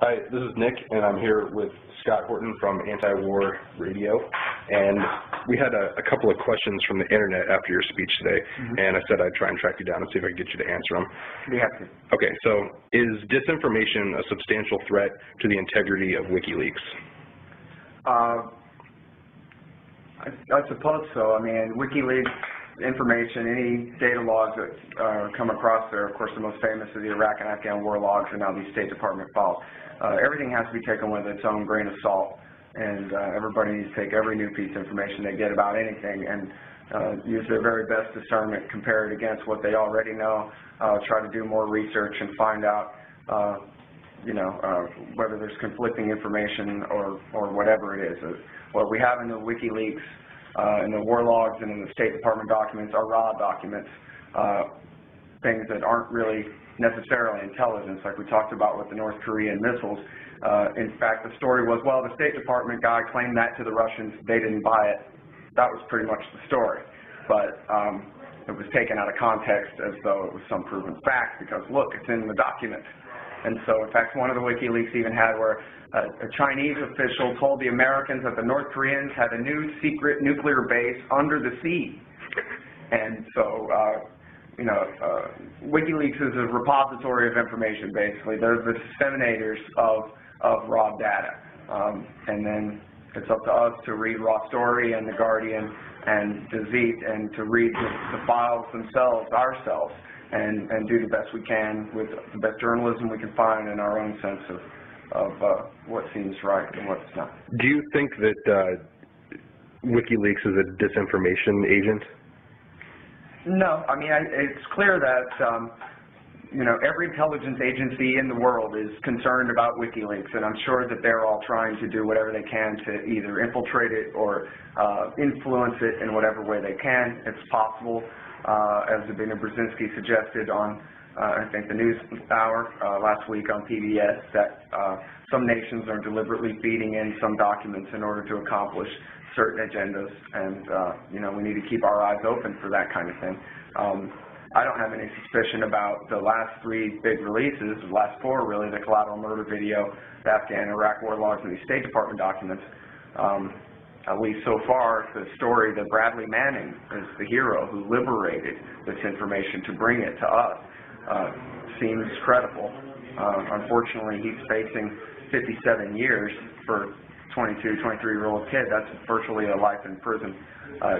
Hi, this is Nick, and I'm here with Scott Horton from Anti-War Radio. And we had a couple of questions from the internet after your speech today, and I said I'd try and track you down and see if I could get you to answer them. We have to. Okay, so is disinformation a substantial threat to the integrity of Wikileaks? I suppose so. I mean, Wikileaks information, any data logs that come across there, of course, the most famous are the Iraq and Afghan war logs, and now these State Department files. Everything has to be taken with its own grain of salt, and everybody needs to take every new piece of information they get about anything and use their very best discernment, compare it against what they already know, try to do more research and find out whether there's conflicting information or whatever it is. What we have in the Wikileaks, in the war logs and in the State Department documents are raw documents, things that aren't really necessarily intelligence, like we talked about with the North Korean missiles. In fact, the story was, well, the State Department guy claimed that to the Russians, they didn't buy it. That was pretty much the story. But it was taken out of context as though it was some proven fact because, look, it's in the document. And so, in fact, one of the WikiLeaks even had where a Chinese official told the Americans that the North Koreans had a new secret nuclear base under the sea. And so, WikiLeaks is a repository of information, basically. They're the disseminators of raw data. And then it's up to us to read Raw Story and The Guardian and Deceit and to read the files themselves ourselves and do the best we can with the best journalism we can find in our own sense of what seems right and what's not. Do you think that WikiLeaks is a disinformation agent? No, I mean, it's clear that every intelligence agency in the world is concerned about WikiLeaks, and I'm sure that they're all trying to do whatever they can to either infiltrate it or influence it in whatever way they can. It's possible, as Zabina Brzezinski suggested on, I think, the News Hour last week on PBS, that some nations are deliberately feeding in some documents in order to accomplish certain agendas, and we need to keep our eyes open for that kind of thing. I don't have any suspicion about the last three big releases, the last four really, the collateral murder video, the Afghan Iraq war logs, and the State Department documents. At least so far, the story that Bradley Manning is the hero who liberated this information to bring it to us seems credible. Unfortunately, he's facing 57 years for 22, 23-year-old kid. That's virtually a life in prison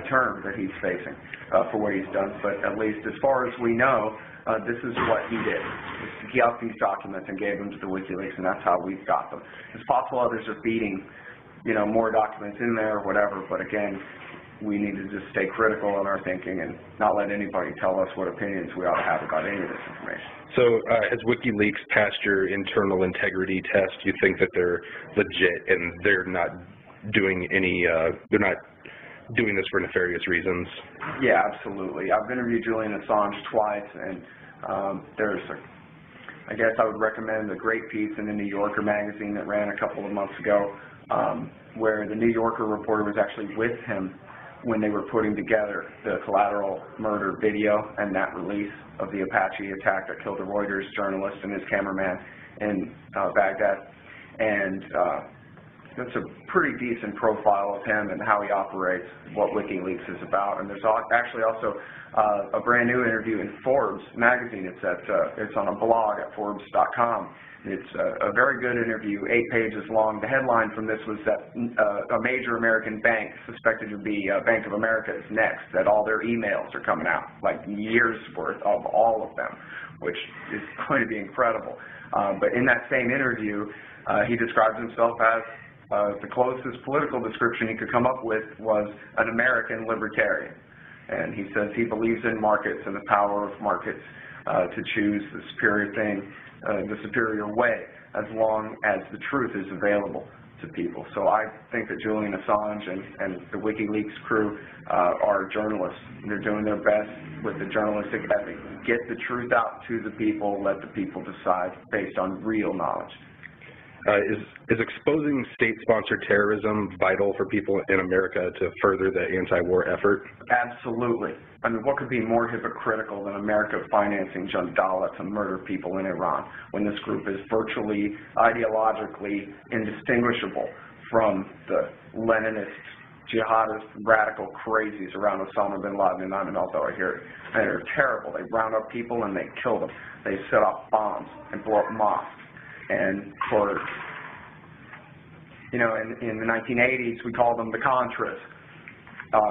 term that he's facing for what he's done. But at least as far as we know, this is what he did. He got these documents and gave them to the WikiLeaks, and that's how we've got them. It's possible others are feeding, more documents in there or whatever, but again, we need to just stay critical in our thinking and not let anybody tell us what opinions we ought to have about any of this information. So has WikiLeaks passed your internal integrity test? You think that they're legit and they're not doing any, they're not doing this for nefarious reasons? Yeah, absolutely. I've interviewed Julian Assange twice, and I guess I would recommend a great piece in the New Yorker magazine that ran a couple of months ago, where the New Yorker reporter was actually with him when they were putting together the collateral murder video and that release of the Apache attack that killed a Reuters journalist and his cameraman in Baghdad. And that's a pretty decent profile of him and how he operates, what WikiLeaks is about. And there's actually also a brand new interview in Forbes magazine. It's on a blog at Forbes.com. It's a very good interview, 8 pages long. The headline from this was that a major American bank, suspected to be Bank of America, is next, that all their emails are coming out, like years worth of all of them, which is going to be incredible. But in that same interview, he describes himself as the closest political description he could come up with was an American libertarian. And he says he believes in markets and the power of markets to choose the superior thing, the superior way, as long as the truth is available to people. So I think that Julian Assange and the WikiLeaks crew are journalists. They're doing their best with the journalistic ethic. Get the truth out to the people, let the people decide based on real knowledge. Is exposing state-sponsored terrorism vital for people in America to further the anti-war effort? Absolutely. I mean, what could be more hypocritical than America financing Jandala to murder people in Iran when this group is virtually ideologically indistinguishable from the Leninist, jihadist, radical crazies around Osama bin Laden and Ayman al-Zawahiri here. And they're terrible. They round up people and they kill them. They set off bombs and blow up mosques. And for, you know, in the 1980s, we called them the Contras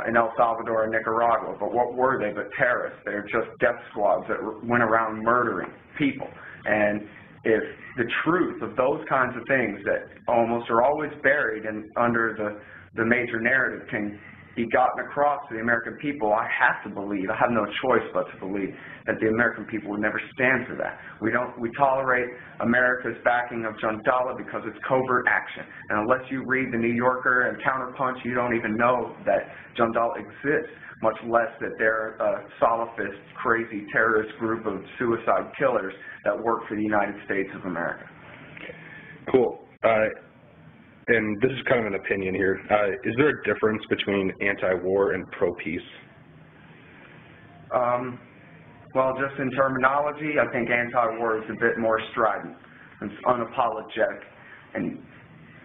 in El Salvador and Nicaragua. But what were they but terrorists? They're just death squads that went around murdering people. And if the truth of those kinds of things that almost are always buried under the major narrative can be gotten across to the American people, I have to believe, I have no choice but to believe that the American people would never stand for that. We tolerate America's backing of Jandala because it's covert action. And unless you read the New Yorker and Counterpunch, you don't even know that Jandala exists, much less that they're a Salafist, crazy terrorist group of suicide killers that work for the United States of America. Cool. And this is kind of an opinion here. Is there a difference between anti-war and pro-peace? Well, just in terminology, I think anti-war is a bit more strident. It's unapologetic. And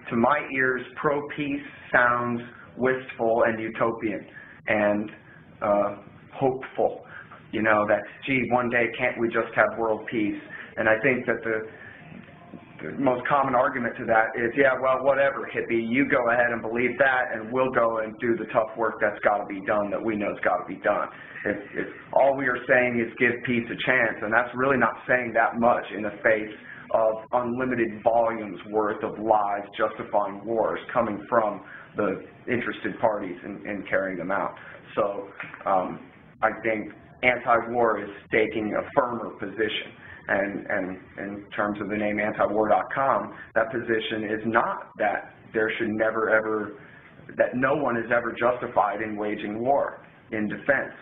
to my ears, pro-peace sounds wistful and utopian and hopeful. You know, that, gee, one day can't we just have world peace? And I think that the most common argument to that is, yeah, well, whatever, hippie, you go ahead and believe that, and we'll go and do the tough work that's got to be done, that we know's got to be done. If all we are saying is give peace a chance, and that's really not saying that much in the face of unlimited volumes worth of lies justifying wars coming from the interested parties in carrying them out. So I think anti-war is taking a firmer position. And in terms of the name antiwar.com, that position is not that there should never ever, that no one is ever justified in waging war in defense.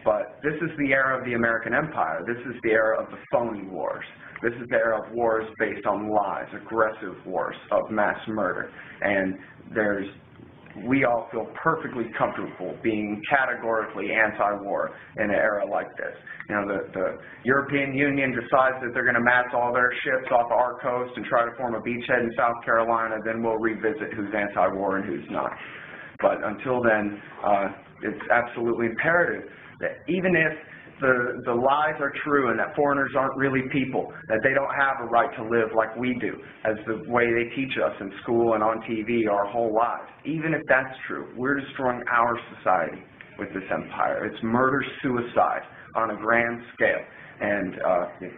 But this is the era of the American empire. This is the era of the phony wars. This is the era of wars based on lies, aggressive wars of mass murder. And we all feel perfectly comfortable being categorically anti-war in an era like this. You know, the European Union decides that they're going to mass all their ships off our coast and try to form a beachhead in South Carolina, then we'll revisit who's anti-war and who's not. But until then, it's absolutely imperative that even if the lies are true and that foreigners aren't really people, that they don't have a right to live like we do, as the way they teach us in school and on TV our whole lives. Even if that's true, we're destroying our society with this empire. It's murder-suicide on a grand scale. And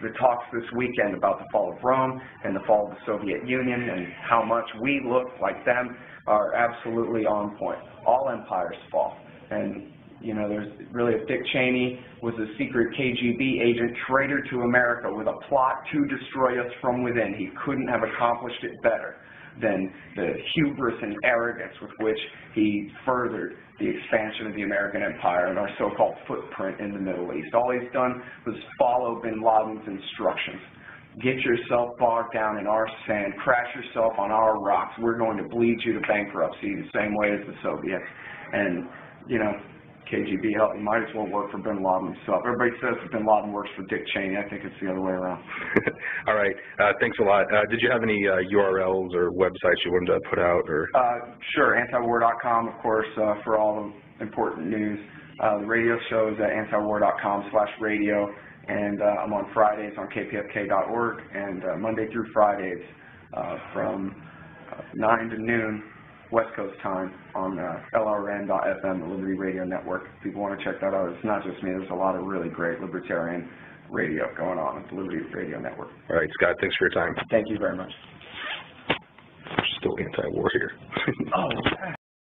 the talks this weekend about the fall of Rome and the fall of the Soviet Union and how much we look like them are absolutely on point. All empires fall. And you know, there's really, if Dick Cheney was a secret KGB agent, traitor to America with a plot to destroy us from within, he couldn't have accomplished it better than the hubris and arrogance with which he furthered the expansion of the American empire and our so-called footprint in the Middle East. All he's done was follow bin Laden's instructions. Get yourself bogged down in our sand, crash yourself on our rocks. We're going to bleed you to bankruptcy the same way as the Soviets. And, you know, KGB help, you might as well work for bin Laden himself. Everybody says that bin Laden works for Dick Cheney. I think it's the other way around. All right. Thanks a lot. Did you have any URLs or websites you wanted to put out? Or Sure. Antiwar.com, of course, for all the important news. The radio show is at antiwar.com/radio, and I'm on Fridays on kpfk.org, and Monday through Fridays from 9 to noon West Coast time on LRN.FM, the Liberty Radio Network. If people want to check that out, it's not just me. There's a lot of really great libertarian radio going on at the Liberty Radio Network. All right, Scott, thanks for your time. Thank you very much. Still anti-war here. Oh,